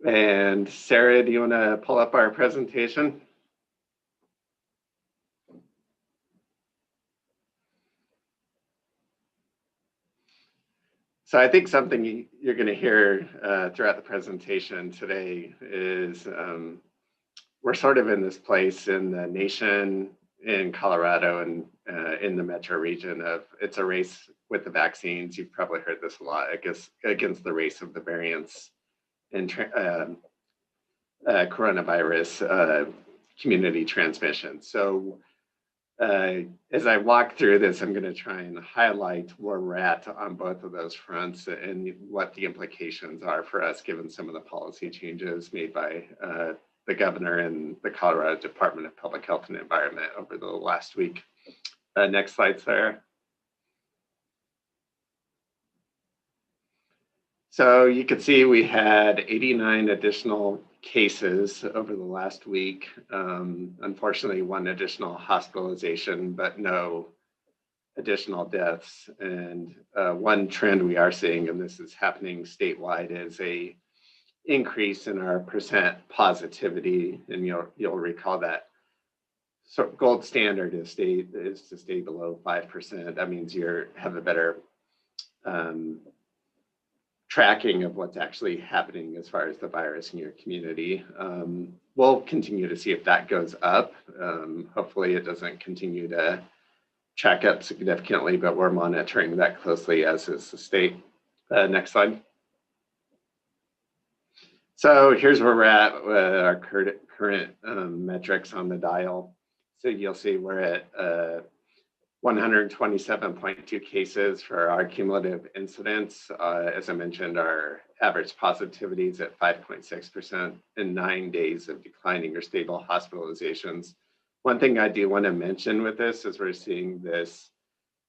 And Sarah, do you want to pull up our presentation? So I think something you're going to hear throughout the presentation today is we're sort of in this place in the nation, in Colorado, and in the metro region of it's a race with the vaccines. You've probably heard this a lot, I guess, against the race of the variants and coronavirus community transmission. So as I walk through this, I'm going to try and highlight where we're at on both of those fronts and what the implications are for us, given some of the policy changes made by the governor and the Colorado Department of Public Health and Environment over the last week. Next slide, Sarah. So you can see we had 89 additional cases over the last week. Unfortunately, one additional hospitalization, but no additional deaths. And one trend we are seeing, and this is happening statewide, is a increase in our percent positivity. And you'll recall that gold standard is to stay below 5%. That means you have a better tracking of what's actually happening as far as the virus in your community. We'll continue to see if that goes up. Hopefully it doesn't continue to track up significantly, but we're monitoring that closely, as is the state. Next slide. So here's where we're at with our current metrics on the dial. So you'll see we're at 127.2 cases for our cumulative incidence. As I mentioned, our average positivity is at 5.6% in 9 days of declining or stable hospitalizations. One thing I do want to mention with this is we're seeing this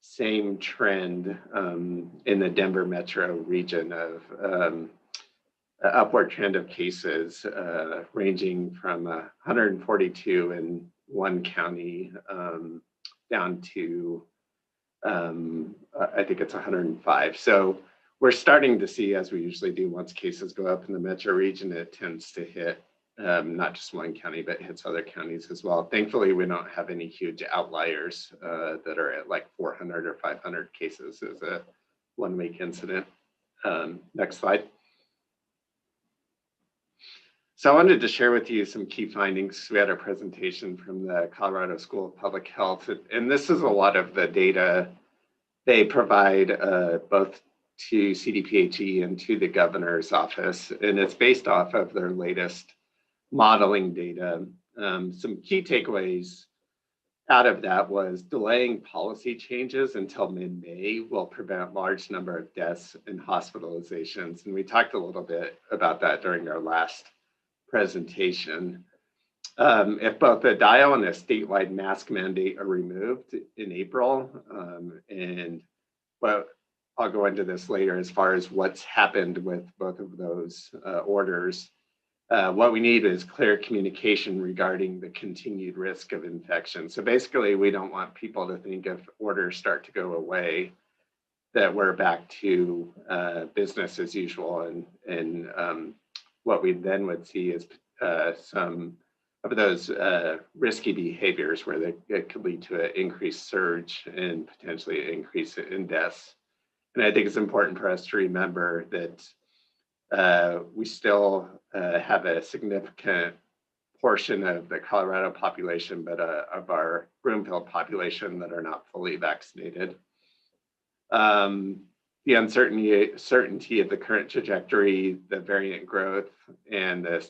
same trend in the Denver metro region of upward trend of cases ranging from 142 in one county down to, I think it's 105. So we're starting to see, as we usually do, once cases go up in the metro region, it tends to hit not just one county, but hits other counties as well. Thankfully, we don't have any huge outliers that are at like 400 or 500 cases as a one-week incident. Next slide. So I wanted to share with you some key findings. We had a presentation from the Colorado School of Public Health, and this is a lot of the data they provide both to CDPHE and to the governor's office, and it's based off of their latest modeling data. Some key takeaways out of that was delaying policy changes until mid-May will prevent large number of deaths and hospitalizations, and we talked a little bit about that during our last presentation. If both the dial and a statewide mask mandate are removed in April, and well, I'll go into this later as far as what's happened with both of those orders. What we need is clear communication regarding the continued risk of infection. So basically, we don't want people to think if orders start to go away, that we're back to business as usual, and what we then would see is some of those risky behaviors where it could lead to an increased surge and potentially an increase in deaths. And I think it's important for us to remember that we still have a significant portion of the Colorado population, but of our Broomfield population that are not fully vaccinated. The uncertainty of the current trajectory, the variant growth, and the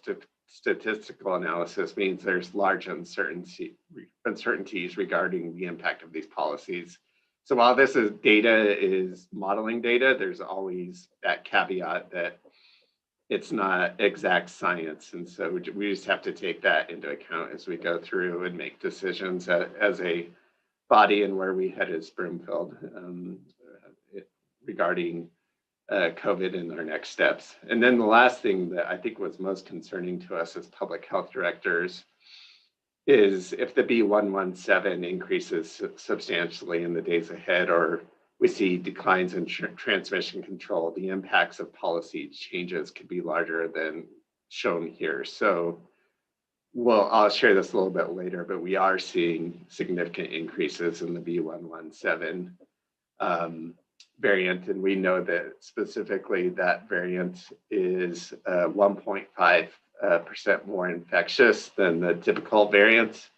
statistical analysis means there's large uncertainties regarding the impact of these policies. So while this is modeling data, there's always that caveat that it's not exact science. And so we just have to take that into account as we go through and make decisions as a body and where we head as Broomfield regarding COVID and our next steps. And then the last thing that I think was most concerning to us as public health directors is if the B117 increases substantially in the days ahead, or we see declines in transmission control, the impacts of policy changes could be larger than shown here. So I'll share this a little bit later, but we are seeing significant increases in the B117 variant, and we know that specifically that variant is 1.5% more infectious than the typical variant.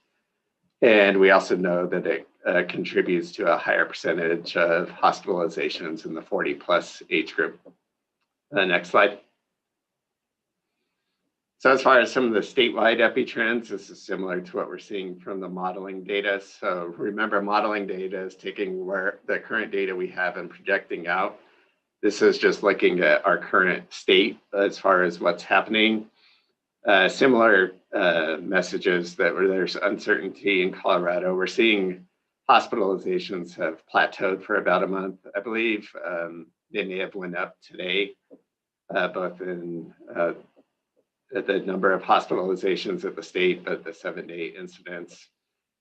And we also know that it contributes to a higher percentage of hospitalizations in the 40 plus age group. Next slide. So as far as some of the statewide epi-trends, this is similar to what we're seeing from the modeling data. So remember, modeling data is taking where the current data we have and projecting out. This is just looking at our current state as far as what's happening. Similar messages that where there's uncertainty in Colorado. We're seeing hospitalizations have plateaued for about a month. I believe they may have went up today, both in the number of hospitalizations at the state, but the 7-day incidents.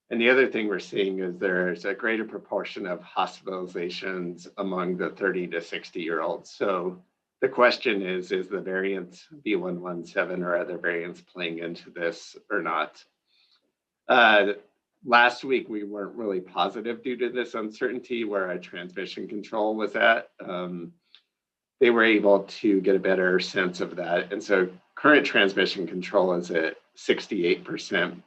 And the other thing we're seeing is there's a greater proportion of hospitalizations among the 30 to 60-year-olds. So the question is the variant B117 or other variants playing into this or not? Last week, we weren't really positive due to this uncertainty where our transmission control was at. They were able to get a better sense of that. And so current transmission control is at 68%.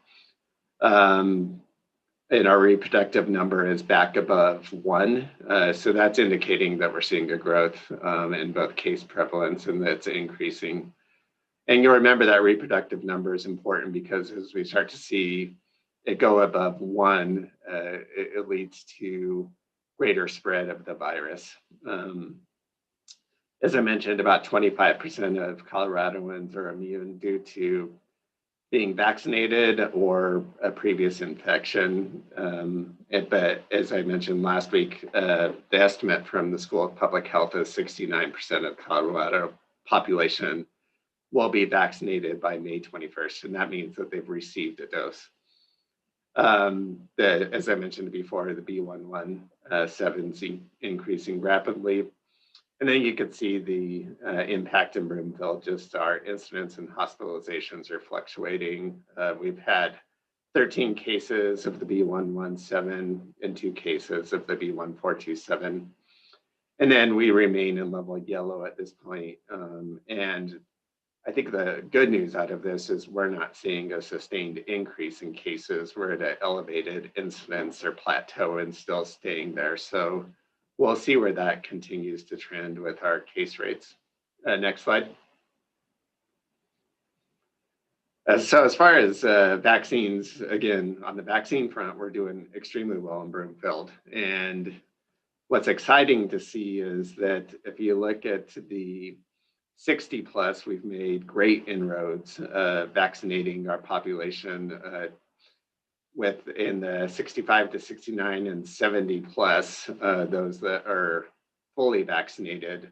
And our reproductive number is back above 1. So that's indicating that we're seeing a growth in both case prevalence and that's increasing. And you'll remember that reproductive number is important because as we start to see it go above 1, it leads to greater spread of the virus. As I mentioned, about 25% of Coloradoans are immune due to being vaccinated or a previous infection. But as I mentioned last week, the estimate from the School of Public Health is 69% of Colorado population will be vaccinated by May 21st, and that means that they've received a dose. As I mentioned before, the B117 is increasing rapidly. And then you can see the impact in Broomfield, just our incidents and hospitalizations are fluctuating. We've had 13 cases of the B117 and 2 cases of the B1427. And then we remain in level yellow at this point. And I think the good news out of this is we're not seeing a sustained increase in cases. We're at an elevated incidence or plateau and still staying there. So we'll see where that continues to trend with our case rates. Next slide. So as far as vaccines, again, on the vaccine front, we're doing extremely well in Broomfield. And what's exciting to see is that if you look at the 60 plus, we've made great inroads vaccinating our population within the 65 to 69 and 70 plus, those that are fully vaccinated.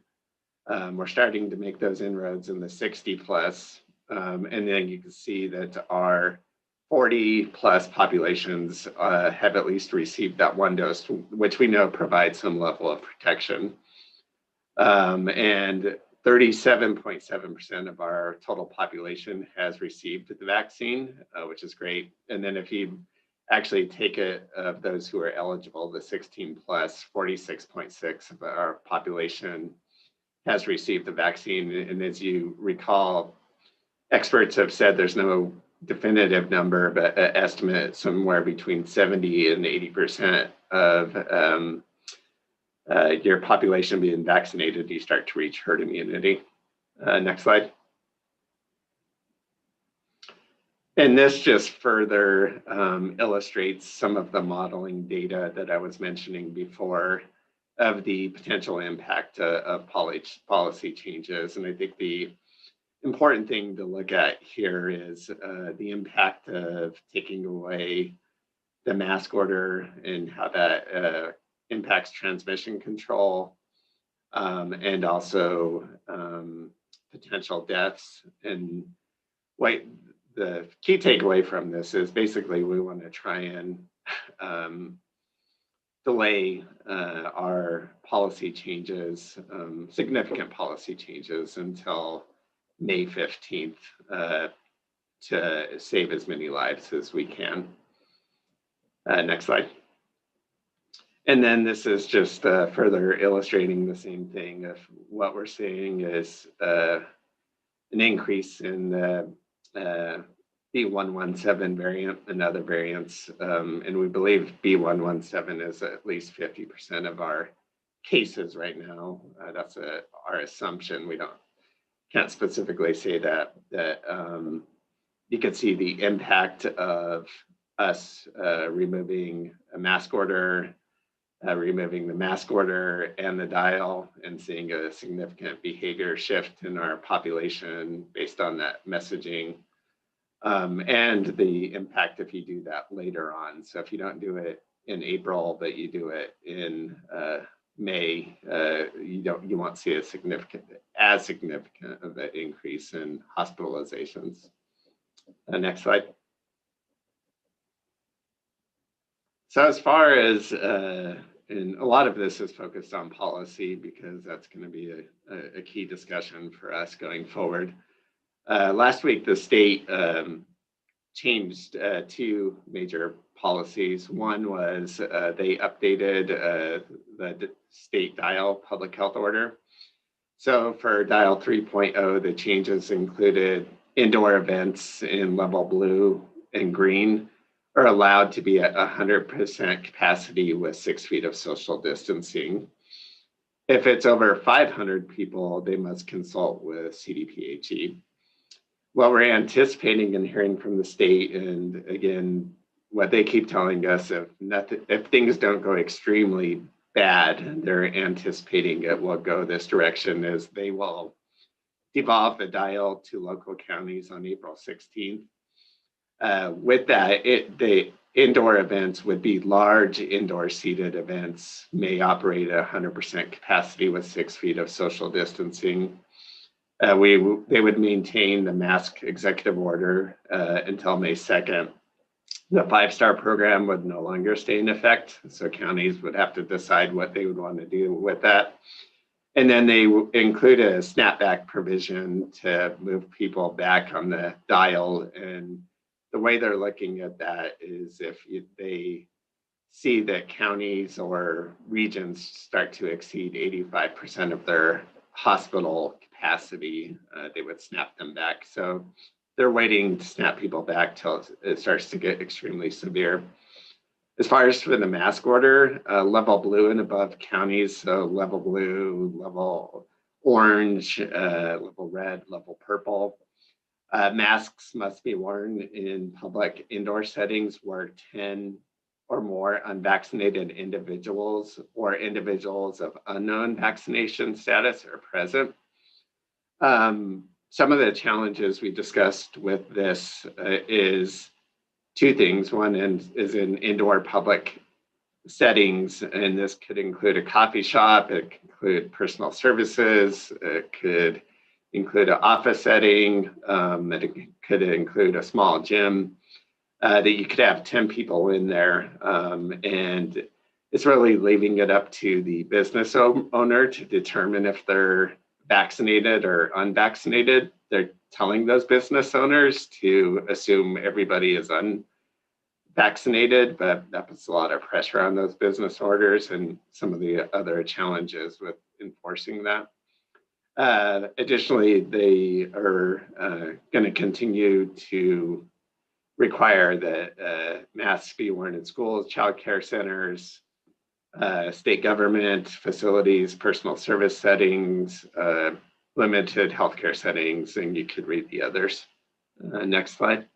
We're starting to make those inroads in the 60 plus. And then you can see that our 40 plus populations have at least received that 1 dose, which we know provides some level of protection. And 37.7% of our total population has received the vaccine, which is great. And then if you actually take it of those who are eligible, the 16 plus, 46.6% of our population has received the vaccine. And as you recall, experts have said there's no definitive number, but an estimate somewhere between 70 and 80% of your population being vaccinated, you start to reach herd immunity. Next slide. And this just further illustrates some of the modeling data that I was mentioning before of the potential impact of policy changes. And I think the important thing to look at here is the impact of taking away the mask order and how that impacts transmission control and also potential deaths. And what the key takeaway from this is basically we want to try and delay our policy changes, significant policy changes until May 15th to save as many lives as we can. Next slide. And then this is just further illustrating the same thing of what we're seeing is an increase in the B117 variant and other variants. And we believe B117 is at least 50% of our cases right now. That's our assumption. We can't specifically say that. You can see the impact of us removing a mask order, removing the mask order and the dial, and seeing a significant behavior shift in our population based on that messaging. And the impact if you do that later on. So if you don't do it in April, but you do it in May, you won't see as significant of an increase in hospitalizations. Next slide. So as far as, and a lot of this is focused on policy because that's going to be a key discussion for us going forward. Last week, the state changed two major policies. One was they updated the state dial public health order. So for dial 3.0, the changes included indoor events in level blue and green are allowed to be at 100% capacity with 6 feet of social distancing. If it's over 500 people, they must consult with CDPHE. What we're anticipating and hearing from the state, and again, what they keep telling us, if things don't go extremely bad, they're anticipating it will go this direction, is they will devolve the dial to local counties on April 16th. With that, the indoor events would be large indoor seated events, may operate at 100% capacity with 6 feet of social distancing. They would maintain the mask executive order until May 2nd. The 5-star program would no longer stay in effect, so counties would have to decide what they would want to do with that. And then they include a snapback provision to move people back on the dial. And the way they're looking at that is if they see that counties or regions start to exceed 85% of their hospital capacity, they would snap them back. So they're waiting to snap people back till it starts to get extremely severe. As far as for the mask order, level blue and above counties, so level blue, level orange, level red, level purple. Masks must be worn in public indoor settings where 10 or more unvaccinated individuals or individuals of unknown vaccination status are present. Some of the challenges we discussed with this is two things. One is in indoor public settings, and this could include a coffee shop, it could include personal services, it could include an office setting, it could include a small gym, that you could have 10 people in there. And it's really leaving it up to the business owner to determine if they're vaccinated or unvaccinated. They're telling those business owners to assume everybody is unvaccinated, but that puts a lot of pressure on those business owners and some of the other challenges with enforcing that. Additionally, they are going to continue to require that masks be worn in schools, childcare centers, state government facilities, personal service settings, limited healthcare settings, and you could read the others. Next slide.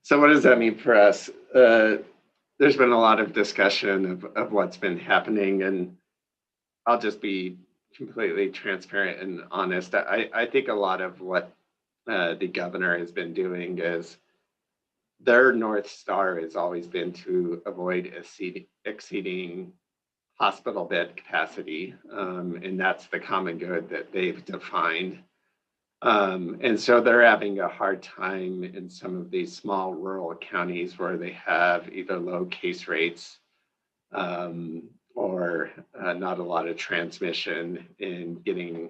So what does that mean for us? There's been a lot of discussion of what's been happening, and I'll just be completely transparent and honest. I think a lot of what the governor has been doing is their North Star has always been to avoid exceeding hospital bed capacity, and that's the common good that they've defined. And so they're having a hard time in some of these small rural counties where they have either low case rates or not a lot of transmission in getting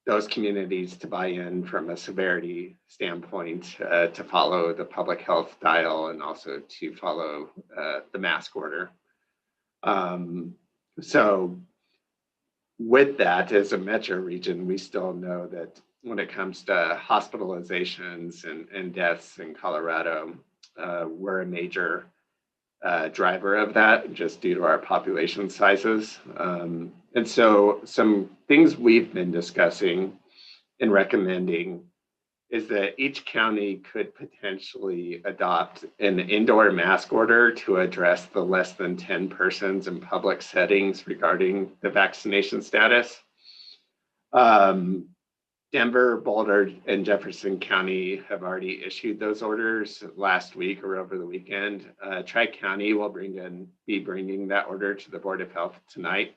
those communities to buy in from a severity standpoint, to follow the public health dial and also to follow the mask order. So with that, as a metro region, we still know that when it comes to hospitalizations and deaths in Colorado, we're a major driver of that just due to our population sizes. And so some things we've been discussing and recommending is that each county could potentially adopt an indoor mask order to address the less than 10 persons in public settings regarding the vaccination status. Denver, Boulder, and Jefferson County have already issued those orders last week or over the weekend. Tri-County will be bringing that order to the Board of Health tonight.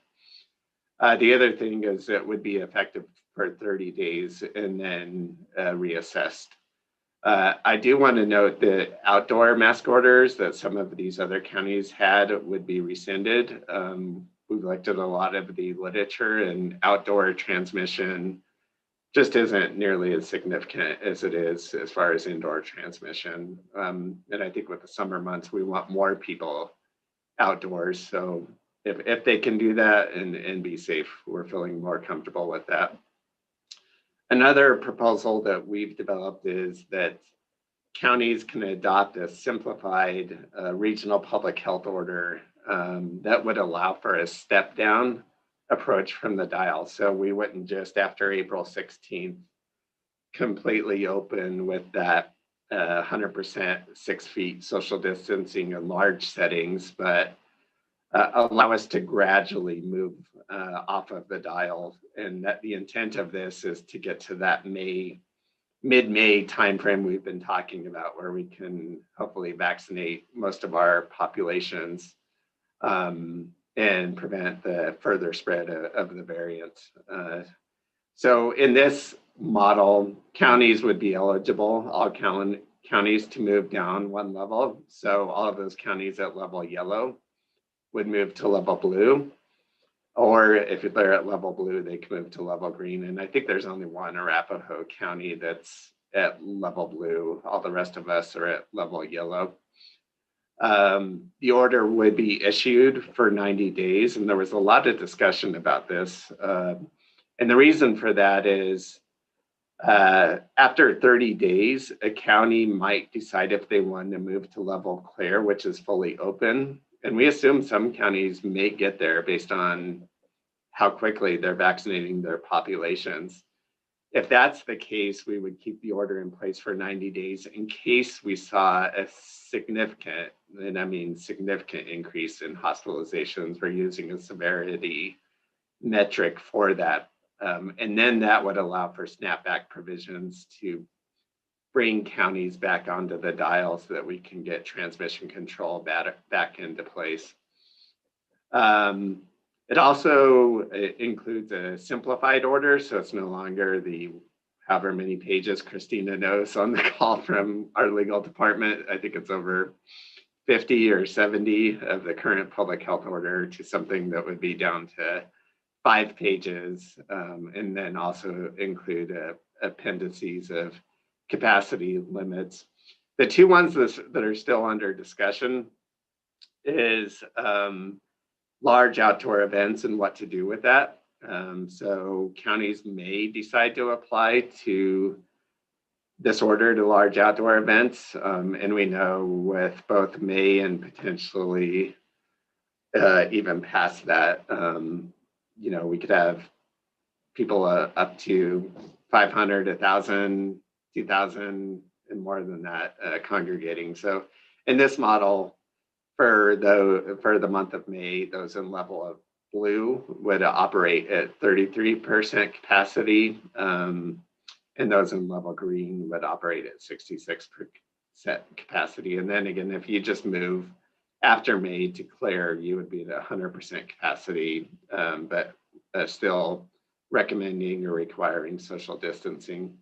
The other thing is it would be effective for 30 days and then reassessed. I do want to note that outdoor mask orders that some of these other counties had would be rescinded. We've looked at a lot of the literature, and outdoor transmission just isn't nearly as significant as it is as far as indoor transmission. And I think with the summer months, we want more people outdoors. So if they can do that and be safe, we're feeling more comfortable with that. Another proposal that we've developed is that counties can adopt a simplified regional public health order that would allow for a step down approach from the dial. So we wouldn't just after April 16th completely open with that 100% 6 feet social distancing in large settings, but allow us to gradually move off of the dial. And that the intent of this is to get to that mid-May timeframe we've been talking about, where we can hopefully vaccinate most of our populations and prevent the further spread of the variant. So in this model, counties would be eligible, all counties, to move down one level. So all of those counties at level yellow would move to level blue, or if they're at level blue, they can move to level green. And I think there's only one, Arapahoe County, that's at level blue. All the rest of us are at level yellow. The order would be issued for 90 days, and there was a lot of discussion about this. And the reason for that is after 30 days, a county might decide if they want to move to level clear, which is fully open. And we assume some counties may get there based on how quickly they're vaccinating their populations. If that's the case, we would keep the order in place for 90 days in case we saw a significant, and I mean significant, increase in hospitalizations. We're using a severity metric for that. And then that would allow for snapback provisions to bring counties back onto the dial so that we can get transmission control back into place. It also includes a simplified order, so it's no longer the however many pages Christina knows on the call from our legal department. I think it's over 50 or 70 of the current public health order to something that would be down to 5 pages, and then also include appendices of capacity limits. The two ones that are still under discussion is large outdoor events and what to do with that. So counties may decide to apply to this order to large outdoor events. And we know with both May and potentially even past that, we could have people up to 500, 1,000, 2,000, and more than that congregating. So in this model, for the month of May, those in level of blue would operate at 33% capacity, and those in level green would operate at 66% capacity. And then again, if you just move after May to clear, you would be at 100% capacity, but still recommending or requiring social distancing.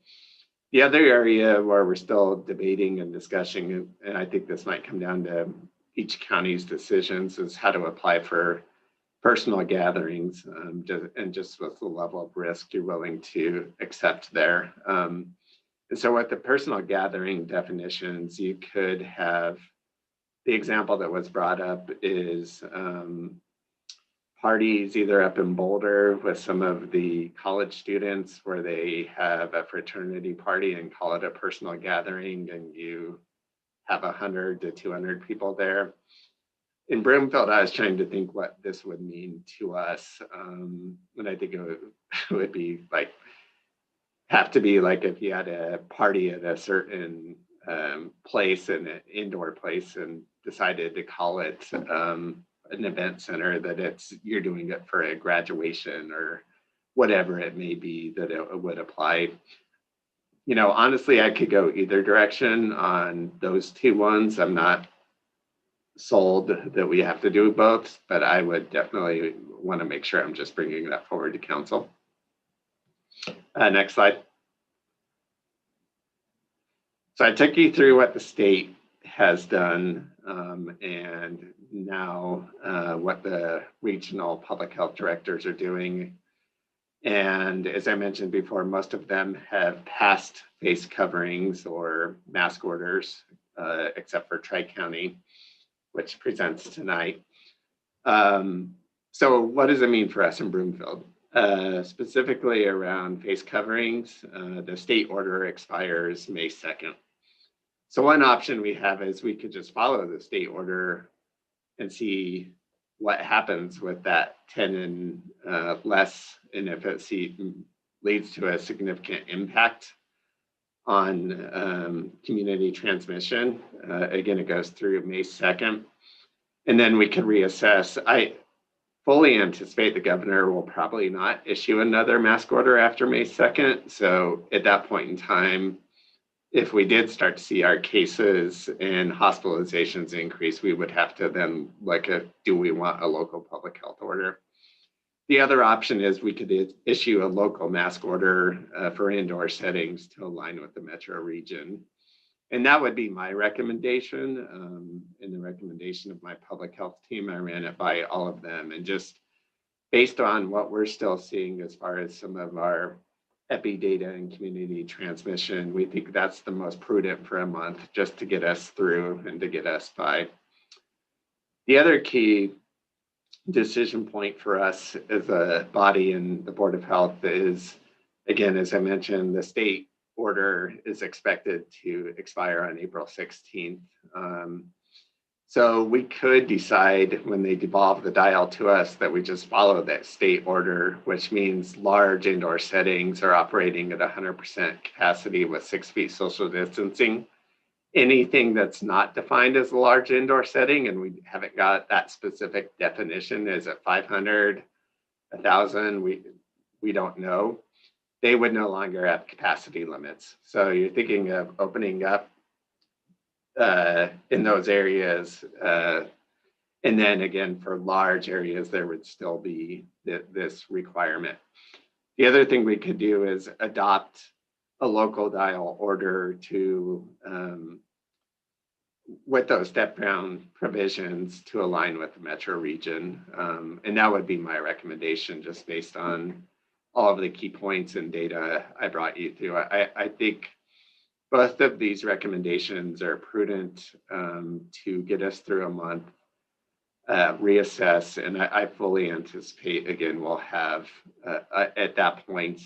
The other area where we're still debating and discussing, and I think this might come down to each county's decisions, is how to apply for personal gatherings, and just with the level of risk you're willing to accept there. And so with the personal gathering definitions, you could have, the example that was brought up is parties either up in Boulder with some of the college students where they have a fraternity party and call it a personal gathering, and you have 100 to 200 people there. In Broomfield, I was trying to think what this would mean to us. And I think it would be like, have to be like if you had a party at a certain place, an indoor place, and decided to call it an event center, that you're doing it for a graduation or whatever it may be, that it would apply. You know, honestly, I could go either direction on those two ones. I'm not sold that we have to do both, but I would definitely want to make sure I'm just bringing that forward to council. Next slide. So I took you through what the state has done, and now what the regional public health directors are doing. And as I mentioned before, most of them have passed face coverings or mask orders, except for Tri-County, which presents tonight. So what does it mean for us in Broomfield? Specifically around face coverings, the state order expires May 2nd. So one option we have is we could just follow the state order and see what happens with that 10 and less, and if it leads to a significant impact on community transmission. Again, it goes through May 2nd. And then we can reassess. I fully anticipate the governor will probably not issue another mask order after May 2nd. So at that point in time, if we did start to see our cases and hospitalizations increase, we would have to then look at, do we want a local public health order? The other option is we could issue a local mask order for indoor settings to align with the metro region. And that would be my recommendation. In the recommendation of my public health team, I ran it by all of them. And just based on what we're still seeing as far as some of our epi data and community transmission, we think that's the most prudent for a month, just to get us through and to get us by. The other key decision point for us as a body and the Board of Health is, again, as I mentioned, the state order is expected to expire on April 16th. So we could decide when they devolve the dial to us that we just follow that state order, which means large indoor settings are operating at 100% capacity with 6 feet social distancing. Anything that's not defined as a large indoor setting, and we haven't got that specific definition, is it 500, 1,000? We don't know. They would no longer have capacity limits. So you're thinking of opening up in those areas. And then again, for large areas, there would still be this requirement. The other thing we could do is adopt a local dial order to, with those step-down provisions to align with the metro region. And that would be my recommendation, just based on all of the key points and data I brought you through. I think both of these recommendations are prudent to get us through a month, reassess, and I fully anticipate, again, we'll have at that point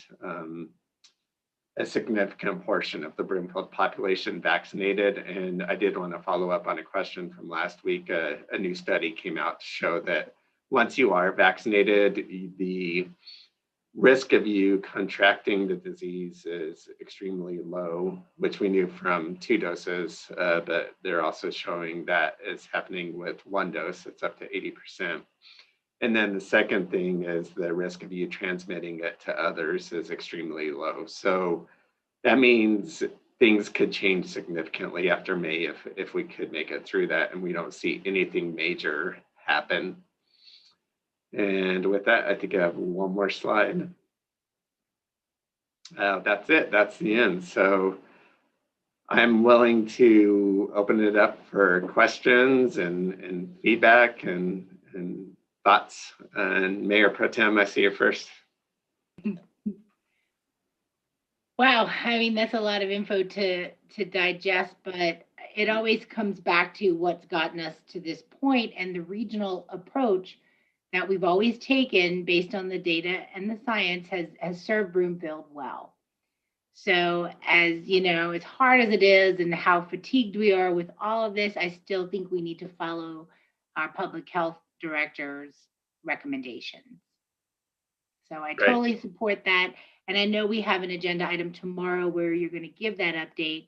a significant portion of the Broomfield population vaccinated. And I did want to follow up on a question from last week. A new study came out to show that once you are vaccinated, the risk of you contracting the disease is extremely low, which we knew from 2 doses, but they're also showing that it's happening with 1 dose. It's up to 80%. And then the second thing is the risk of you transmitting it to others is extremely low. So that means things could change significantly after May if we could make it through that and we don't see anything major happen. And with that, I think I have one more slide. That's it. That's the end. So I'm willing to open it up for questions and feedback and thoughts. And Mayor Pro Tem, I see you first. Wow, I mean, that's a lot of info to digest, but it always comes back to what's gotten us to this point, and the regional approach that we've always taken based on the data and the science has served Broomfield well. So as you know, as hard as it is and how fatigued we are with all of this, I still think we need to follow our public health director's recommendations. So I Great. totally support that. And I know we have an agenda item tomorrow where you're going to give that update.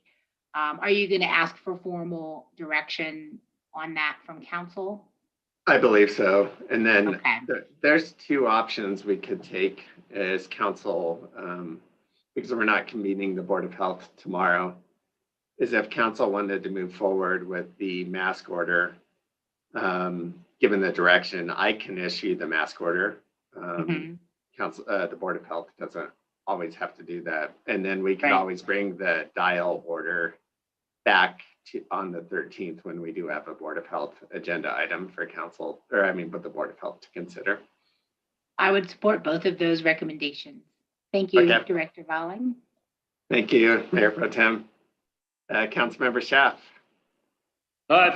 Are you going to ask for formal direction on that from council? I believe so. And then Okay. there's two options we could take as council, because we're not convening the Board of Health tomorrow, is if council wanted to move forward with the mask order, given the direction, I can issue the mask order. Council, the Board of Health doesn't always have to do that. And then we can always bring the dial order back to on the 13th when we do have a Board of Health agenda item for council, or I mean, but the Board of Health to consider. I would support both of those recommendations. Thank you, okay. Director Valling. Thank you, Mayor Pro Tem. Councilmember Schaaf.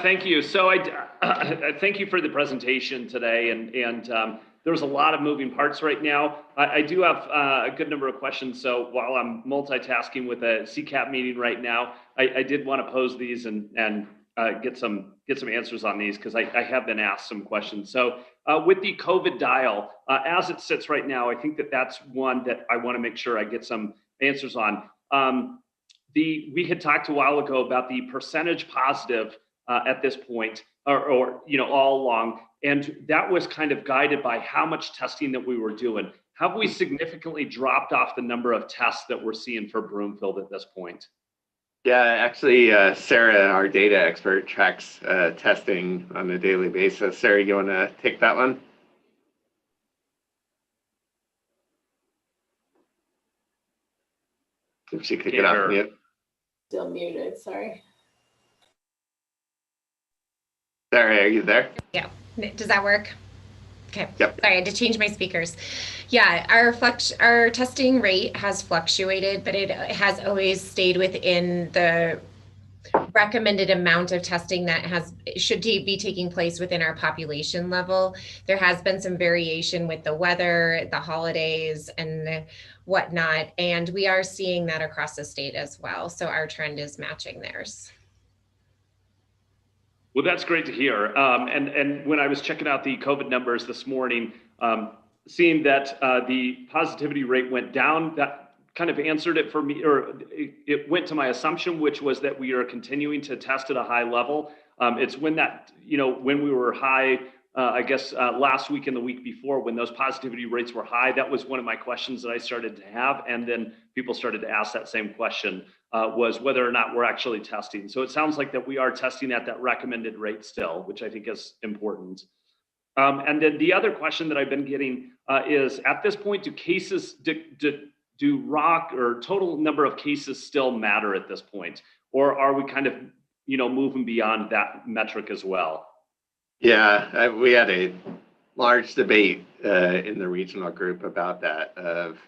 Thank you. So I thank you for the presentation today, and there's a lot of moving parts right now. I do have a good number of questions. So while I'm multitasking with a CCAP meeting right now, I did want to pose these and get some answers on these, because I have been asked some questions. So with the COVID dial, as it sits right now, I think that's one that I want to make sure I get some answers on. We had talked a while ago about the percentage positive at this point, or all along, and that was kind of guided by how much testing that we were doing. Have we significantly dropped off the number of tests that we're seeing for Broomfield at this point? Yeah, actually, Sarah, our data expert, tracks testing on a daily basis. Sarah, you want to take that one? If she could get off mute. Still muted, sorry. Sarah, are you there? Yeah, does that work? Okay. Yep. Sorry, I had to change my speakers. Yeah, our testing rate has fluctuated, but it has always stayed within the recommended amount of testing that should be taking place within our population level. There has been some variation with the weather, the holidays, and whatnot, and we are seeing that across the state as well. So our trend is matching theirs. Well, that's great to hear. And when I was checking out the COVID numbers this morning, seeing that the positivity rate went down, that kind of answered it for me, or it went to my assumption, which was that we are continuing to test at a high level. It's when that, when we were high, I guess last week and the week before, when those positivity rates were high, that was one of my questions that I started to have. And then people started to ask that same question, was whether or not we're actually testing. So it sounds like that we are testing at that recommended rate still, which I think is important. And then the other question that I've been getting is, at this point, do cases, do ROC or total number of cases still matter at this point? Or are we kind of, moving beyond that metric as well? Yeah, we had a large debate in the regional group about that, of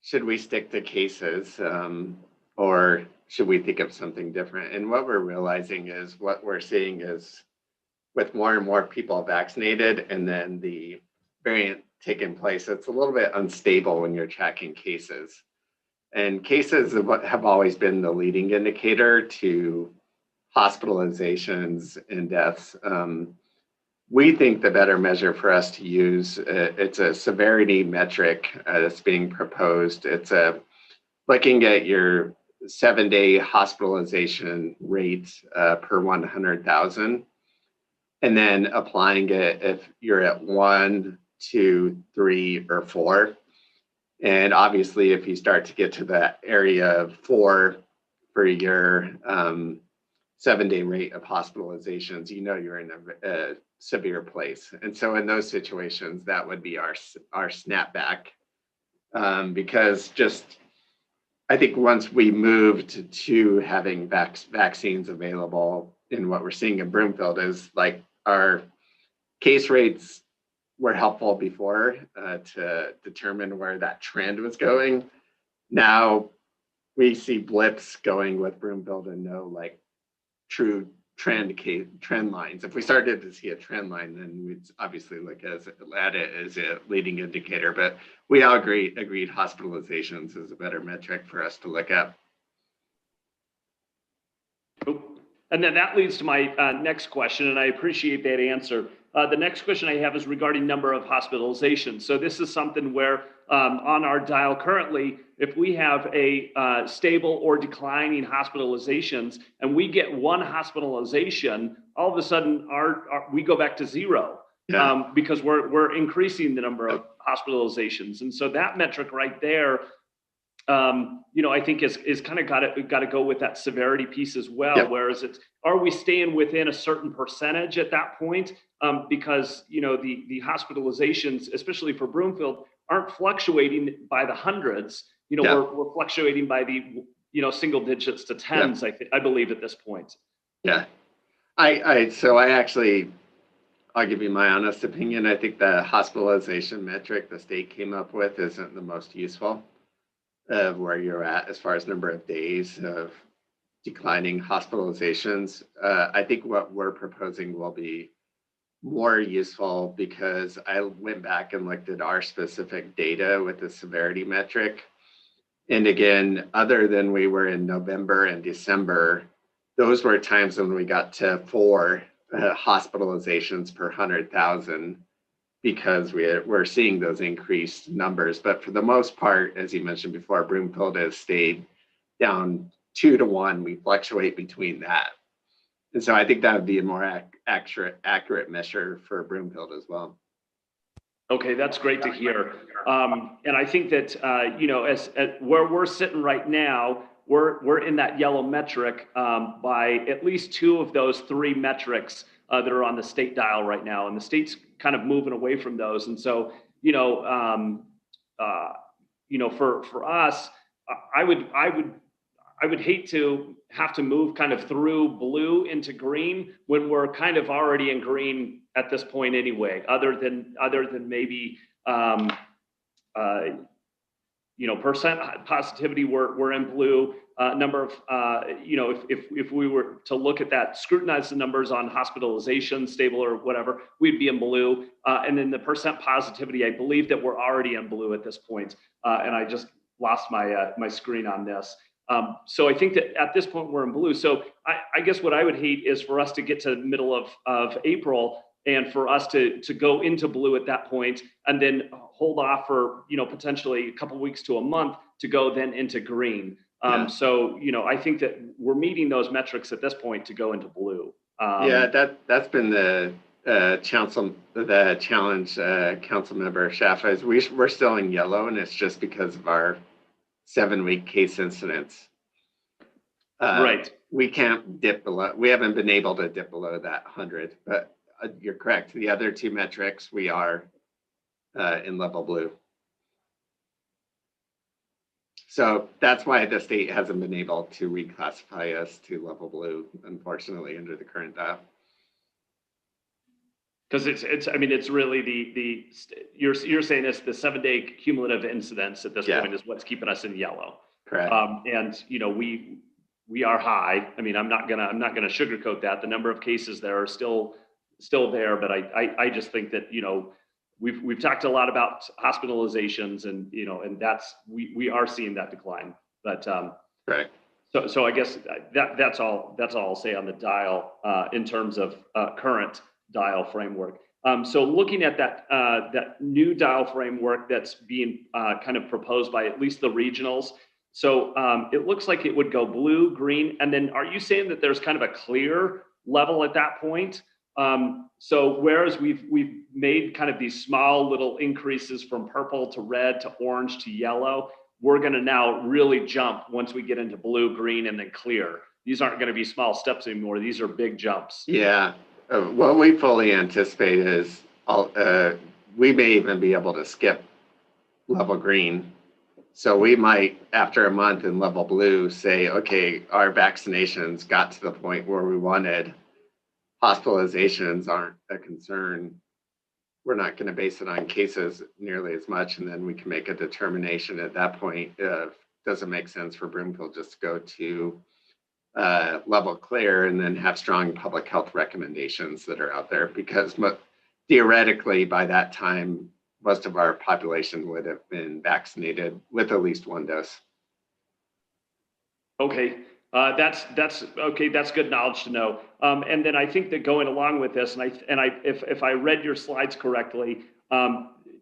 should we stick to cases or should we think of something different? And what we're realizing is, what we're seeing is, with more and more people vaccinated and then the variant taking place, it's a little bit unstable when you're tracking cases. And cases have always been the leading indicator to hospitalizations and deaths. We think the better measure for us to use, it's a severity metric that's being proposed. It's looking at your 7-day hospitalization rate per 100,000, and then applying it if you're at 1, 2, 3, or 4. And obviously, if you start to get to that area of 4 for your 7-day rate of hospitalizations, you're in a severe place. And so in those situations, that would be our snapback, because I think once we moved to having vaccines available, and what we're seeing in Broomfield is like our case rates were helpful before to determine where that trend was going. Now we see blips going with Broomfield and no like true trend lines. If we started to see a trend line, then we'd obviously look at it as a leading indicator. But we all agreed hospitalizations is a better metric for us to look at. And then that leads to my next question, and I appreciate that answer. The next question I have is regarding number of hospitalizations. So this is something where on our dial currently, if we have a stable or declining hospitalizations and we get one hospitalization, all of a sudden we go back to zero. Yeah. Because we're increasing the number of hospitalizations. And so that metric right there, I think is kind of got to go with that severity piece as well. Yep. Whereas are we staying within a certain percentage at that point? Because the hospitalizations, especially for Broomfield, aren't fluctuating by the hundreds. We're fluctuating by the single digits to tens. Yeah. I believe at this point. Yeah, I'll give you my honest opinion. I think the hospitalization metric the state came up with isn't the most useful of where you're at as far as number of days of declining hospitalizations. I think what we're proposing will be more useful because I went back and looked at our specific data with the severity metric. And again, other than we were in November and December, those were times when we got to 4 hospitalizations per 100,000 because we're seeing those increased numbers. But for the most part, as you mentioned before, Broomfield has stayed down 2 to 1. We fluctuate between that. And so I think that would be a more accurate measure for Broomfield as well. Okay, that's great to hear. And I think that, as where we're sitting right now, we're in that yellow metric by at least 2 of those 3 metrics that are on the state dial right now. And the state's kind of moving away from those. And so, for us, I would hate to have to move kind of through blue into green when we're kind of already in green at this point anyway, other than maybe, percent positivity, we're in blue. Number of, if we were to look at that, scrutinize the numbers on hospitalization, stable or whatever, we'd be in blue. And then the percent positivity, I believe that we're already in blue at this point. And I just lost my screen on this. So I think that at this point we're in blue. So I guess what I would hate is for us to get to the middle of April and for us to go into blue at that point and then hold off for, potentially a couple of weeks to a month to go then into green. So, I think that we're meeting those metrics at this point to go into blue. That's been the challenge, council member Shaffa, is we're still in yellow, and it's just because of our 7-week case incidence. Right. We can't dip below. We haven't been able to dip below that 100, but you're correct. The other 2 metrics, we are in level blue. So that's why the state hasn't been able to reclassify us to level blue, unfortunately, under the current dial. Because it's really you're saying it's the 7-day cumulative incidence at this point is what's keeping us in yellow. Correct. And we are high. I mean, I'm not gonna sugarcoat that. The number of cases there are still there, but I just think that we've talked a lot about hospitalizations and and we are seeing that decline. But right. So I guess that's all I'll say on the dial in terms of current dial framework. So looking at that new dial framework that's being kind of proposed by at least the regionals. So it looks like it would go blue, green, and then are you saying that there's kind of a clear level at that point? So whereas we've made kind of these small little increases from purple to red to orange to yellow, we're going to now really jump once we get into blue, green, and then clear. These aren't going to be small steps anymore. These are big jumps. Yeah. What we fully anticipate is we may even be able to skip level green. So we might, after a month in level blue, say, okay, our vaccinations got to the point where we wanted. Hospitalizations aren't a concern. we're not going to base it on cases nearly as much. And then we can make a determination at that point of, does it make sense for Broomfield just to go to level clear and then have strong public health recommendations that are out there? Because theoretically, by that time, most of our population would have been vaccinated with at least one dose. Okay, that's okay. That's good knowledge to know. And then I think that going along with this, if I read your slides correctly,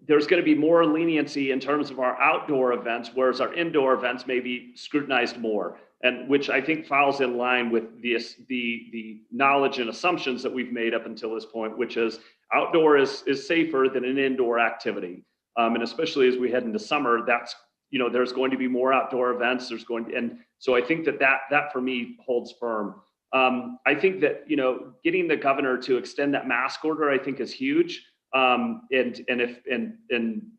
there's going to be more leniency in terms of our outdoor events, whereas our indoor events may be scrutinized more, and which I think falls in line with the knowledge and assumptions that we've made up until this point, which is outdoor is safer than an indoor activity, and especially as we head into summer, that's, you know, there's going to be more outdoor events. And so I think that for me holds firm. I think that, you know, getting the governor to extend that mask order, I think, is huge. And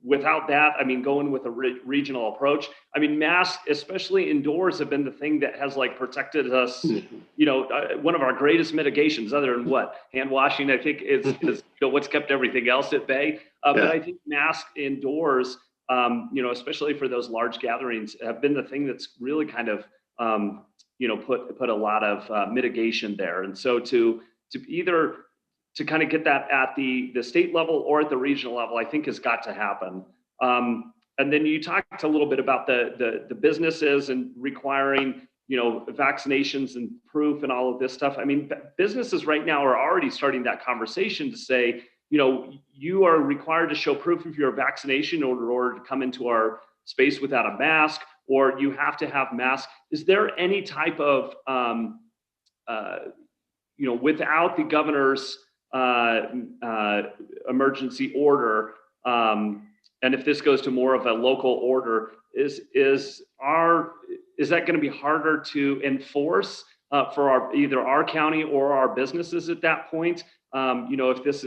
without that, I mean, going with a regional approach, I mean, masks, especially indoors, have been the thing that has like protected us. You know, one of our greatest mitigations, other than what, hand washing, I think is you know, what's kept everything else at bay. But I think masks indoors, you know, especially for those large gatherings, have been the thing that's really kind of, you know, put a lot of mitigation there. And so to either to kind of get that at the state level or at the regional level, I think has got to happen. And then you talked a little bit about the businesses and requiring, you know, vaccinations and proof and all of this stuff. I mean, businesses right now are already starting that conversation to say, you know, you are required to show proof of your vaccination in order to come into our space without a mask, or you have to have masks. Is there any type of, you know, without the governor's emergency order, and if this goes to more of a local order, is that going to be harder to enforce for either our county or our businesses at that point? You know, if this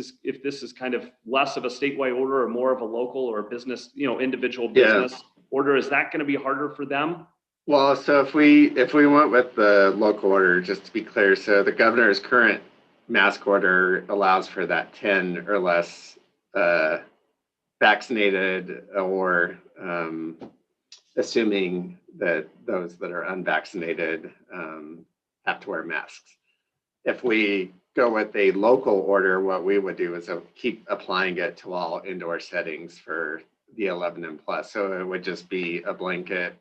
is kind of less of a statewide order or more of a local or business, you know, individual business order, is that going to be harder for them? Well, so if we went with the local order, just to be clear, so the governor's current mask order allows for that 10 or less vaccinated, or assuming that those that are unvaccinated have to wear masks. If we go with a local order, what we would do is keep applying it to all indoor settings for the 11 and plus. So it would just be a blanket.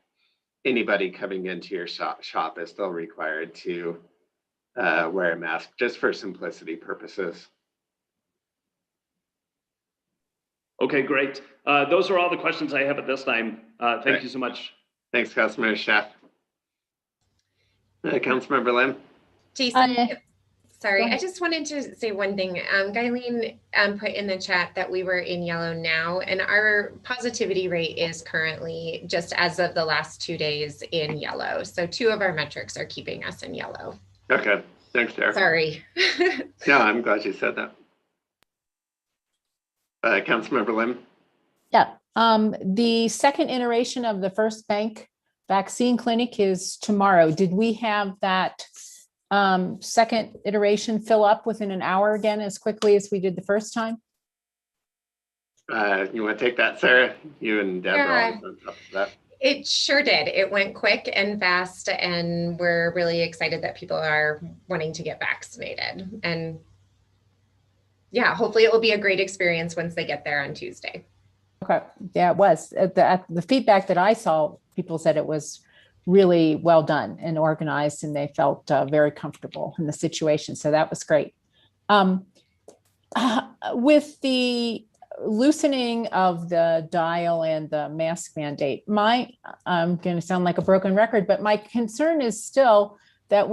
Anybody coming into your shop is still required to wear a mask, just for simplicity purposes. Okay, great. Those are all the questions I have at this time. Thank you so much. Thanks, Councilmember Schaaf. Councilmember Lim. Jason, sorry, I just wanted to say one thing. Guyleen put in the chat that we were in yellow now, and our positivity rate is currently, just as of the last 2 days, in yellow. So 2 of our metrics are keeping us in yellow. Okay, thanks, Sarah. Sorry. No, I'm glad you said that. Councilmember Lim. Yeah, the second iteration of the First Bank vaccine clinic is tomorrow. Did we have that second iteration fill up within an hour again as quickly as we did the first time? You want to take that, Sarah? You and Deborah on top of that. It sure did. It went quick and fast, and we're really excited that people are wanting to get vaccinated. And yeah, hopefully it will be a great experience once they get there on Tuesday. Okay, yeah, it was. The feedback that I saw, people said it was really well done and organized, and they felt very comfortable in the situation. So that was great. With the loosening of the dial and the mask mandate, I'm going to sound like a broken record, but my concern is still that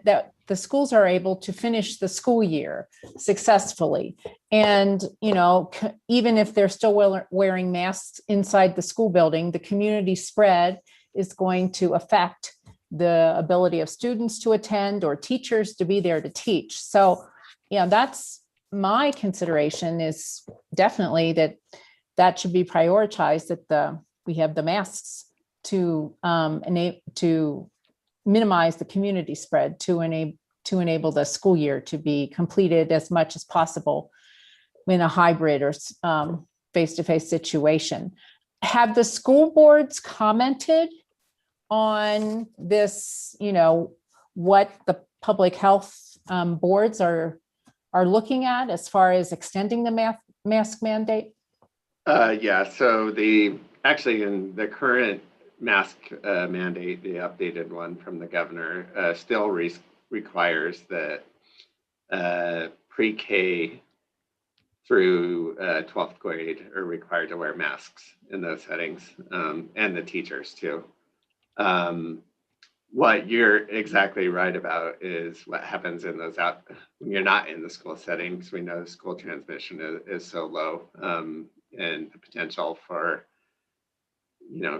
that the schools are able to finish the school year successfully. And, you know, even if they're still wearing masks inside the school building, the community spread is going to affect the ability of students to attend or teachers to be there to teach. So, yeah, that's my consideration, is definitely that should be prioritized, that we have the masks to minimize the community spread, to enable the school year to be completed as much as possible in a hybrid or face-to-face situation. Have the school boards commented on this, what the public health boards are looking at as far as extending the mask mandate? Yeah, so actually in the current mask mandate, the updated one from the governor, still requires that pre-K through 12th grade are required to wear masks in those settings, and the teachers too. What you're exactly right about is what happens in those when you're not in the school settings. We know school transmission is so low, and the potential for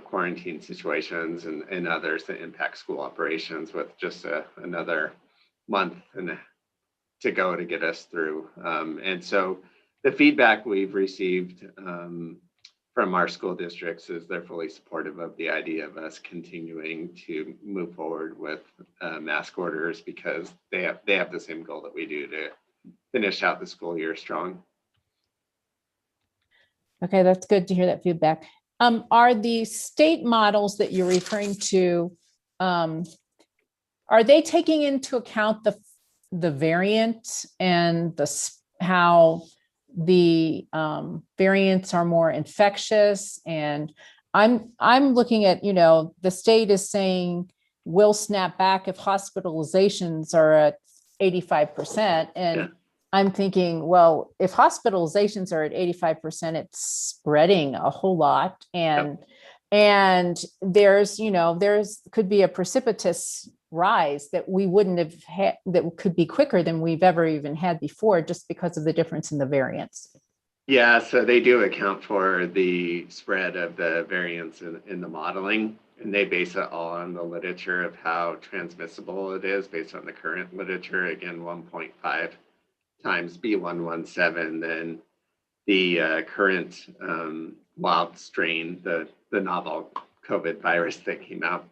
quarantine situations and others that impact school operations with just another month to go to get us through. And so the feedback we've received from our school districts is they're fully supportive of the idea of us continuing to move forward with mask orders, because they have the same goal that we do, to finish out the school year strong. Okay, that's good to hear that feedback. Are the state models that you're referring to, are they taking into account the variant and how the variants are more infectious? And I'm looking at, the state is saying we'll snap back if hospitalizations are at 85%. And Yeah. I'm thinking, well, if hospitalizations are at 85%, it's spreading a whole lot. And there's could be a precipitous rise that we wouldn't have had, that could be quicker than we've ever even had before, just because of the difference in the variants. Yeah, so they do account for the spread of the variants in the modeling, and they base it all on the literature of how transmissible it is based on the current literature. Again, 1.5 times B117, then the current wild strain, the novel COVID virus that came out.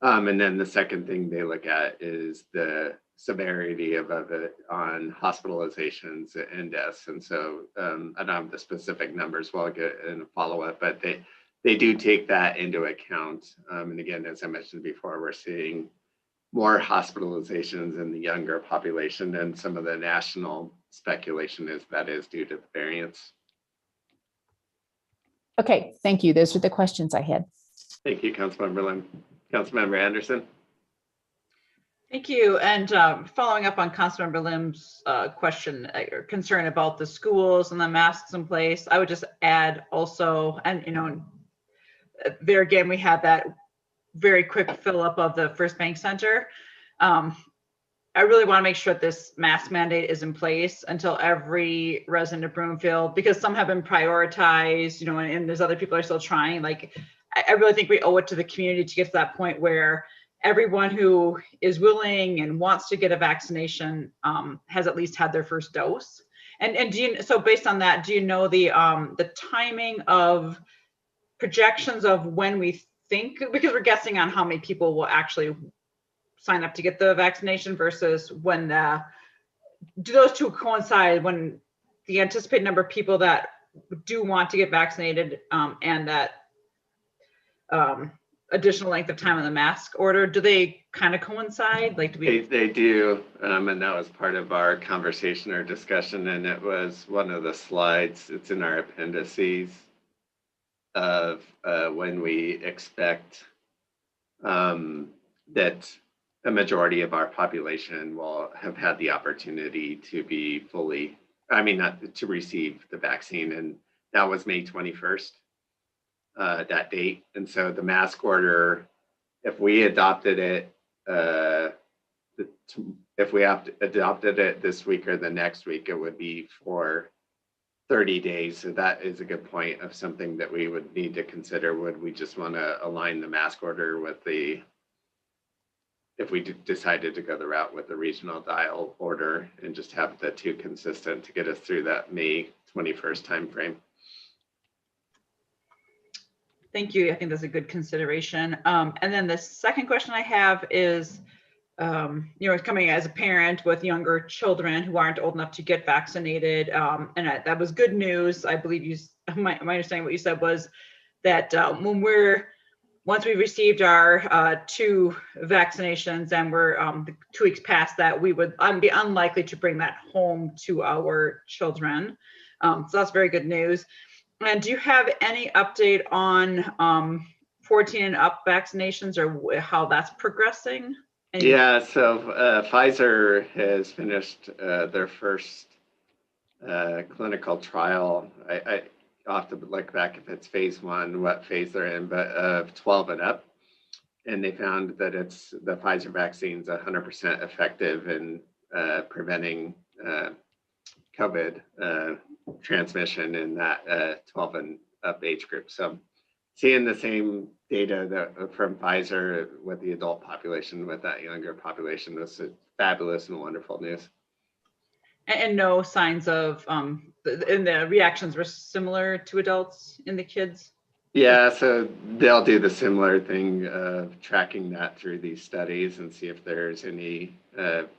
And then the second thing they look at is the severity of it on hospitalizations and deaths. And so I don't have the specific numbers, well, I'll get in a follow-up, but they do take that into account. And again, as I mentioned before, we're seeing more hospitalizations in the younger population, and some of the national speculation is that is due to the variants. Okay, thank you. Those are the questions I had. Thank you, Councilmember Lim. Councilmember Anderson. Thank you. And following up on Councilmember Lim's question or concern about the schools and the masks in place, I would just add also, and there again, we had that very quick fill up of the First Bank Center. I really want to make sure that this mask mandate is in place until every resident of Broomfield, because some have been prioritized, and there's other people are still trying. Like, I really think we owe it to the community to get to that point where everyone who is willing and wants to get a vaccination has at least had their first dose. And so based on that, do you know the timing of projections of when we think, because we're guessing on how many people will actually sign up to get the vaccination versus when do those two coincide, when the anticipated number of people that do want to get vaccinated and that additional length of time on the mask order, do they kind of coincide? Like, They do, and that was part of our conversation or discussion, and it was one of the slides. It's in our appendices of when we expect that a majority of our population will have had the opportunity to be not to receive the vaccine, and that was May 21st, that date. And so the mask order, if we adopted it, adopted it this week or the next week, it would be for 30 days. So that is a good point of something that we would need to consider. Would we just want to align the mask order with if we decided to go the route with the regional dial order and just have the two consistent to get us through that May 21st timeframe? Thank you. I think that's a good consideration. And then the second question I have is, coming as a parent with younger children who aren't old enough to get vaccinated. And that was good news. I believe my understanding what you said was that once we received our 2 vaccinations and we're 2 weeks past that, we would be unlikely to bring that home to our children. So that's very good news. And do you have any update on 14 and up vaccinations or how that's progressing? Yeah, so Pfizer has finished their first clinical trial. I'll have to look back if it's phase 1, what phase they're in, but of 12 and up. And they found that the Pfizer vaccine's 100% effective in preventing COVID transmission in that 12 and up age group. So seeing the same data from Pfizer with the adult population, with that younger population, was fabulous and wonderful news. And no signs of, and the reactions were similar to adults in the kids? Yeah, so they'll do the similar thing of tracking that through these studies and see if there's any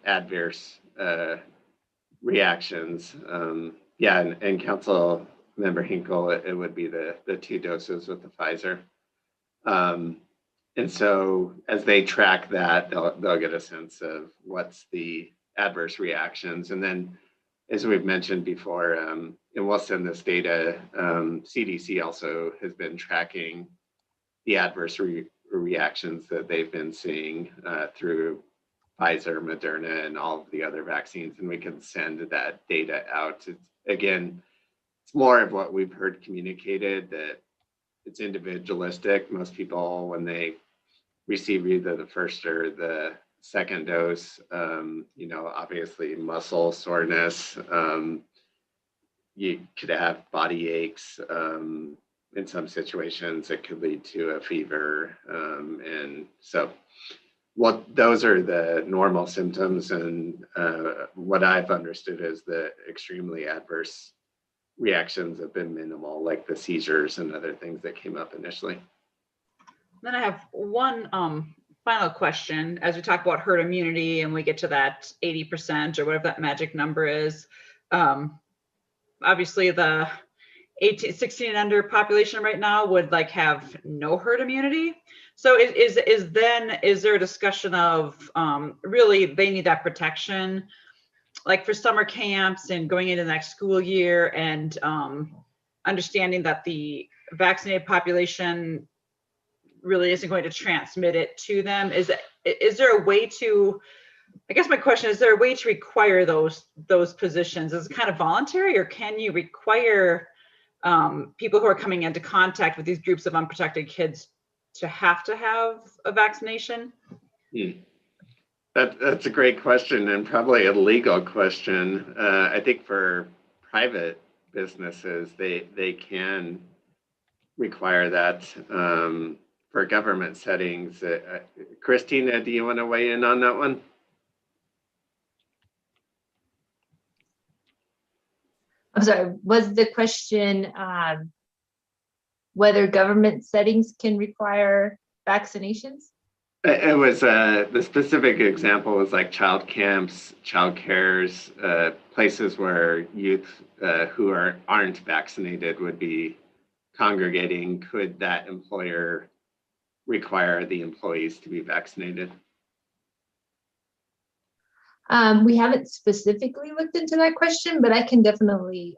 adverse reactions. Yeah, and Council Member Hinkle, it would be the 2 doses with the Pfizer. And so as they track that, they'll get a sense of what's the adverse reactions. And then, as we've mentioned before, and we'll send this data, CDC also has been tracking the adverse reactions that they've been seeing through Pfizer, Moderna, and all of the other vaccines, and we can send that data out. It's more of what we've heard communicated, that it's individualistic. Most people, when they receive either the first or the second dose, obviously muscle soreness, you could have body aches. In some situations, it could lead to a fever. And so those are the normal symptoms. And what I've understood is the extremely adverse reactions have been minimal, like the seizures and other things that came up initially. Then I have one final question. As we talk about herd immunity and we get to that 80% or whatever that magic number is, obviously the 16 and under population right now would have no herd immunity. So is there a discussion of really they need that protection, like for summer camps and going into the next school year, and understanding that the vaccinated population really isn't going to transmit it to them? Is there a way to, I guess my question is there a way to require those positions? Is it kind of voluntary, or can you require people who are coming into contact with these groups of unprotected kids to have a vaccination? That's a great question, and probably a legal question. I think for private businesses, they can require that. For government settings, Christina, do you want to weigh in on that one? I'm sorry, was the question whether government settings can require vaccinations? It was the specific example was like child camps, child cares, places where youth who aren't vaccinated would be congregating. Could that employer require the employees to be vaccinated? We haven't specifically looked into that question, but I can definitely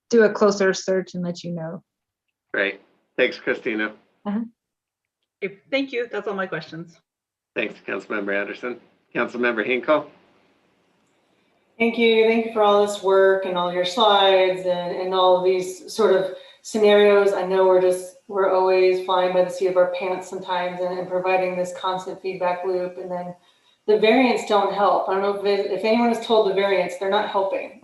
do a closer search and let you know. Great. Thanks, Christina. Okay, thank you. That's all my questions. Thanks, Councilmember Anderson. Councilmember Hinkle. Thank you. Thank you for all this work and all your slides and all of these sort of scenarios. I know we're always flying by the seat of our pants sometimes and providing this constant feedback loop. And then the variants don't help. I don't know if anyone is told the variants, they're not helping.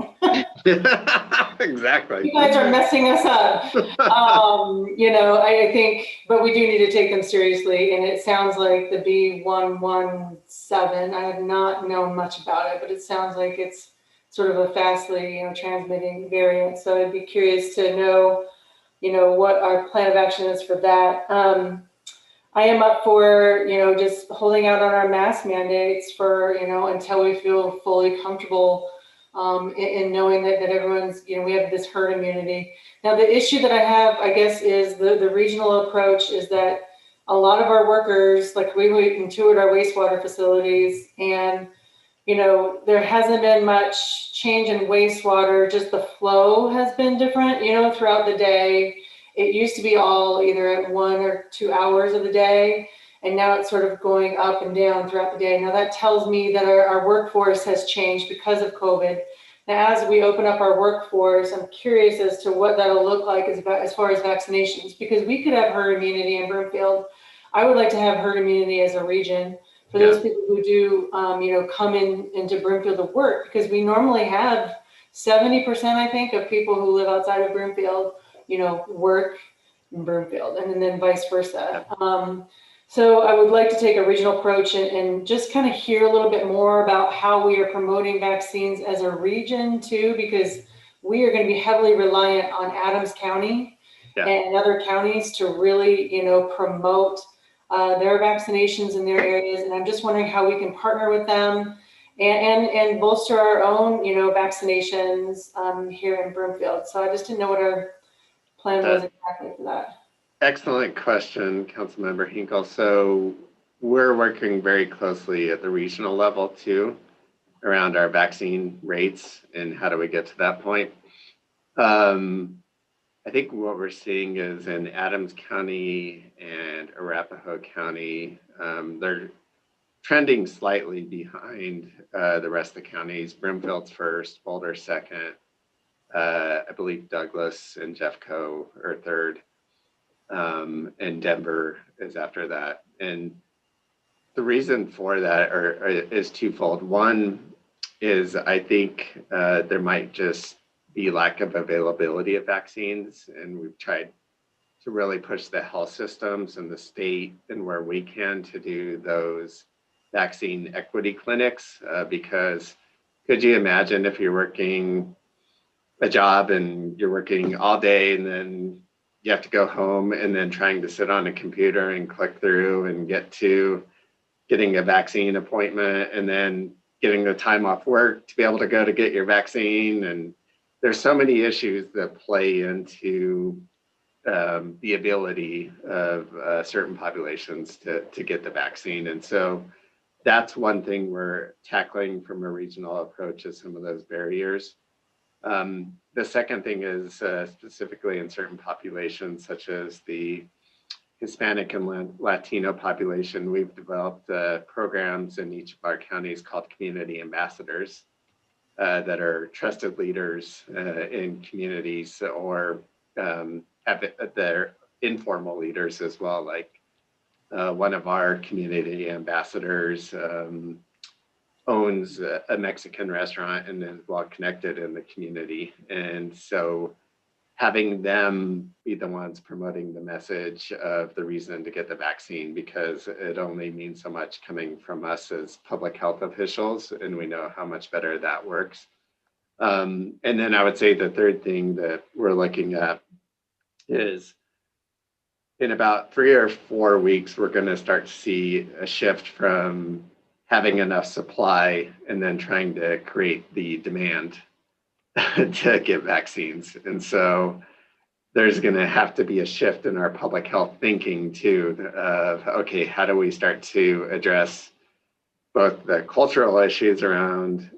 Exactly. You guys are messing us up. I think, but we do need to take them seriously. And it sounds like the B117, I have not known much about it, but it sounds like it's sort of a fastly, transmitting variant. So I'd be curious to know, what our plan of action is for that. I am up for, just holding out on our mask mandates for, until we feel fully comfortable in knowing that everyone's, we have this herd immunity. Now, the issue that I have, I guess, is the regional approach is that a lot of our workers, like we toured our wastewater facilities, and there hasn't been much change in wastewater, just the flow has been different, throughout the day. It used to be all either at 1 or 2 hours of the day, and now it's sort of going up and down throughout the day. Now that tells me that our workforce has changed because of COVID. Now, as we open up our workforce, I'm curious as to what that'll look like as far as vaccinations, because we could have herd immunity in Broomfield. I would like to have herd immunity as a region for those people who do, come into Broomfield to work, because we normally have 70%, I think, of people who live outside of Broomfield, work in Broomfield, and then vice versa. So I would like to take a regional approach and just kind of hear a little bit more about how we are promoting vaccines as a region too, because we are going to be heavily reliant on Adams County and other counties to really, promote their vaccinations in their areas. And I'm just wondering how we can partner with them and bolster our own, vaccinations here in Broomfield. So I just didn't know what our plan was exactly for that. Excellent question, Councilmember Hinkle. So we're working very closely at the regional level too, around our vaccine rates and how do we get to that point. I think what we're seeing is in Adams County and Arapahoe County, they're trending slightly behind the rest of the counties. Broomfield's first, Boulder second. I believe Douglas and Jeffco are third. And Denver is after that. And the reason for that is twofold. One is I think there might just be lack of availability of vaccines, and we've tried to really push the health systems and the state and where we can to do those vaccine equity clinics, because could you imagine if you're working a job and you're working all day and then you have to go home and then trying to sit on a computer and click through and get to getting a vaccine appointment and then getting the time off work to be able to go to get your vaccine. And there's so many issues that play into the ability of certain populations to get the vaccine. And so that's one thing we're tackling from a regional approach, is some of those barriers. The second thing is specifically in certain populations, such as the Hispanic and Latino population, we've developed programs in each of our counties called community ambassadors that are trusted leaders in communities, or they're informal leaders as well. Like one of our community ambassadors owns a Mexican restaurant and is well connected in the community. And so having them be the ones promoting the message of the reason to get the vaccine, because it only means so much coming from us as public health officials, and we know how much better that works. And then I would say the third thing that we're looking at is in about 3 or 4 weeks, we're going to start to see a shift from having enough supply and then trying to create the demand to get vaccines. And so there's going to have to be a shift in our public health thinking too, of, okay, how do we start to address both the cultural issues around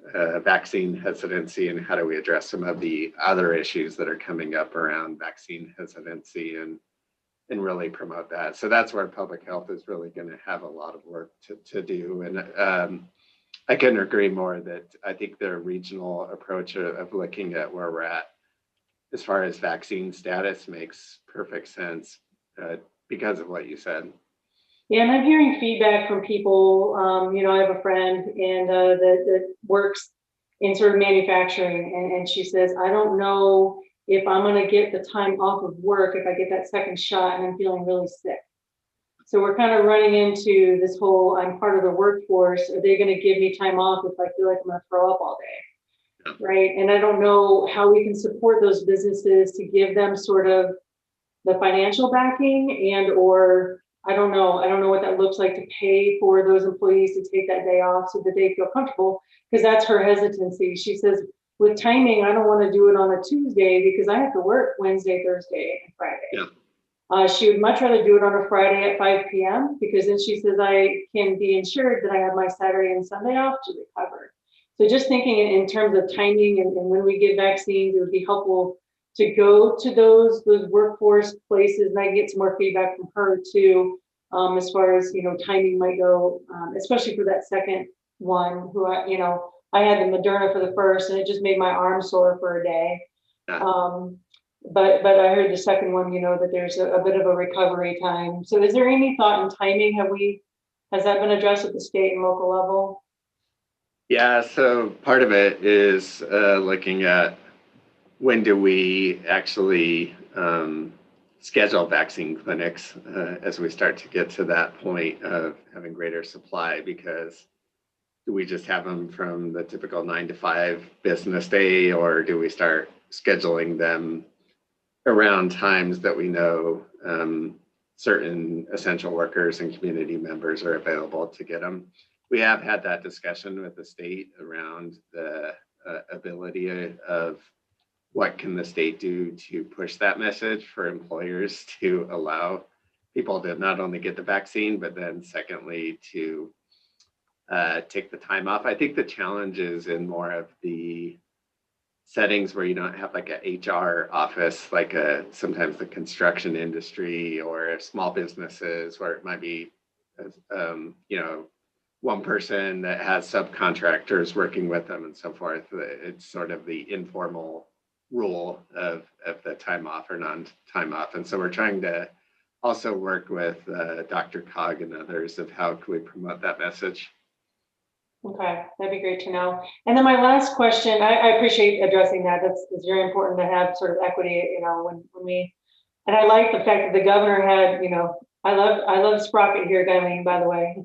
vaccine hesitancy, and how do we address some of the other issues that are coming up around vaccine hesitancy and really promote that. So that's where public health is really going to have a lot of work to do. And I couldn't agree more that I think the regional approach of looking at where we're at as far as vaccine status makes perfect sense because of what you said. Yeah, and I'm hearing feedback from people. I have a friend and that works in sort of manufacturing, and she says, I don't know if I'm going to get the time off of work if I get that second shot and I'm feeling really sick. So we're kind of running into this whole, I'm part of the workforce. Are they going to give me time off if I feel like I'm going to throw up all day? Yeah. Right. And I don't know how we can support those businesses to give them sort of the financial backing and or I don't know. I don't know what that looks like to pay for those employees to take that day off so that they feel comfortable, because that's her hesitancy. She says, with timing, I don't want to do it on a Tuesday because I have to work Wednesday, Thursday, and Friday. Yeah. She would much rather do it on a Friday at 5 p.m. because then she says I can be ensured that I have my Saturday and Sunday off to recover. So just thinking in terms of timing and when we get vaccines, it would be helpful to go to those workforce places, and I get some more feedback from her too, as far as, timing might go, especially for that second one who I had the Moderna for the first, and it just made my arm sore for a day. Yeah. But I heard the second one, that there's a bit of a recovery time. So is there any thought in timing? Has that been addressed at the state and local level? Yeah, so part of it is looking at when do we actually schedule vaccine clinics as we start to get to that point of having greater supply, because do we just have them from the typical 9 to 5 business day, or do we start scheduling them around times that we know certain essential workers and community members are available to get them? We have had that discussion with the state around the ability of what can the state do to push that message for employers to allow people to not only get the vaccine, but then secondly, to take the time off. I think the challenge is in more of the settings where you don't have like a HR office, like sometimes the construction industry or small businesses where it might be, one person that has subcontractors working with them and so forth. It's sort of the informal rule of the time off or non-time off. And so we're trying to also work with Dr. Cog and others of how can we promote that message. Okay, that'd be great to know. And then my last question, I appreciate addressing that. It's very important to have sort of equity, when we, and I like the fact that the governor had, I love Sprocket here, Eileen, by the way.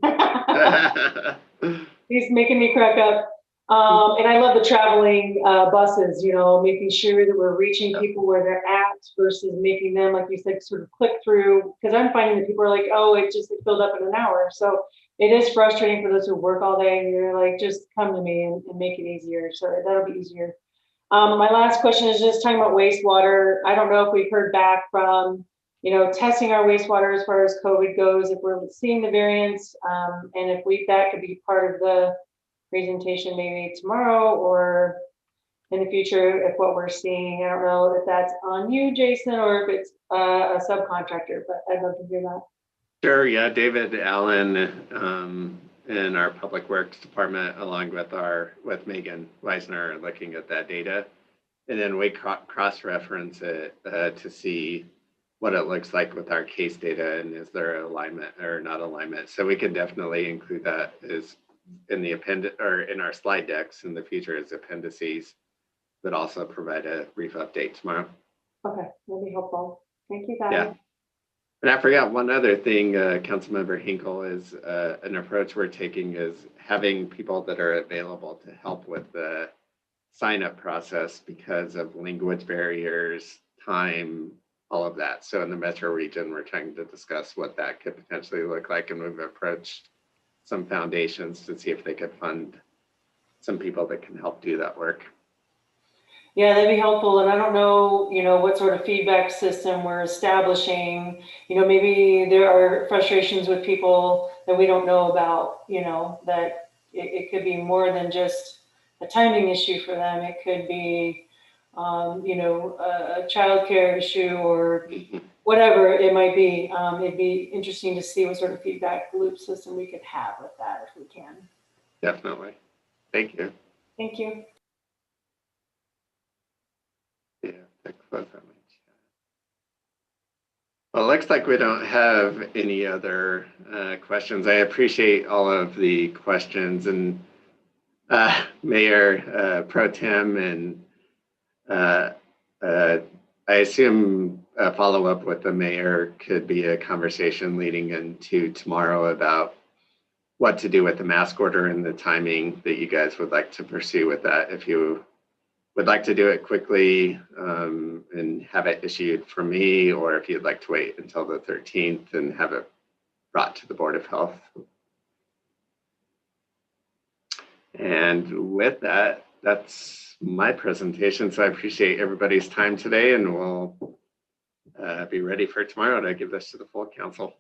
He's making me crack up. And I love the traveling buses, making sure that we're reaching people where they're at versus making them, like you said, sort of click through. Because I'm finding that people are like, oh, it filled up in an hour. So it is frustrating for those who work all day and you're like, just come to me and make it easier. So that'll be easier. My last question is just talking about wastewater. I don't know if we've heard back from, testing our wastewater as far as COVID goes, if we're seeing the variants, and if that could be part of the presentation maybe tomorrow or in the future, if what we're seeing. I don't know if that's on you, Jason, or if it's a subcontractor, but I'd love to hear that. Sure, yeah, David Allen in our Public Works Department, along with Megan Weisner, are looking at that data. And then we cross-reference it to see what it looks like with our case data and is there alignment or not alignment. So we can definitely include that as in the appendix or in our slide decks in the future as appendices, but also provide a brief update tomorrow. Okay, that'd be helpful. Thank you, guys. Yeah. And I forgot one other thing, Councilmember Hinkle, is an approach we're taking is having people that are available to help with the sign-up process because of language barriers, time, all of that. So in the metro region, we're trying to discuss what that could potentially look like, and we've approached some foundations to see if they could fund some people that can help do that work. Yeah, that'd be helpful. And I don't know, what sort of feedback system we're establishing. Maybe there are frustrations with people that we don't know about, that it could be more than just a timing issue for them. It could be, a childcare issue or whatever it might be. It'd be interesting to see what sort of feedback loop system we could have with that if we can. Definitely. Thank you. Thank you. Yeah, close on my chat. Well, it looks like we don't have any other questions. I appreciate all of the questions, and Mayor Pro Tem, and I assume a follow-up with the mayor could be a conversation leading into tomorrow about what to do with the mask order and the timing that you guys would like to pursue with that. If you would like to do it quickly and have it issued from me, or if you'd like to wait until the 13th and have it brought to the Board of Health. And with that, that's my presentation. So I appreciate everybody's time today, and we'll be ready for tomorrow to give this to the full council.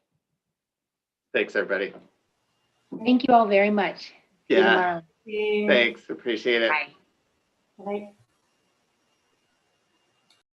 Thanks, everybody. Thank you all very much. See you Yeah, tomorrow. thanks. Appreciate it. Bye. Right.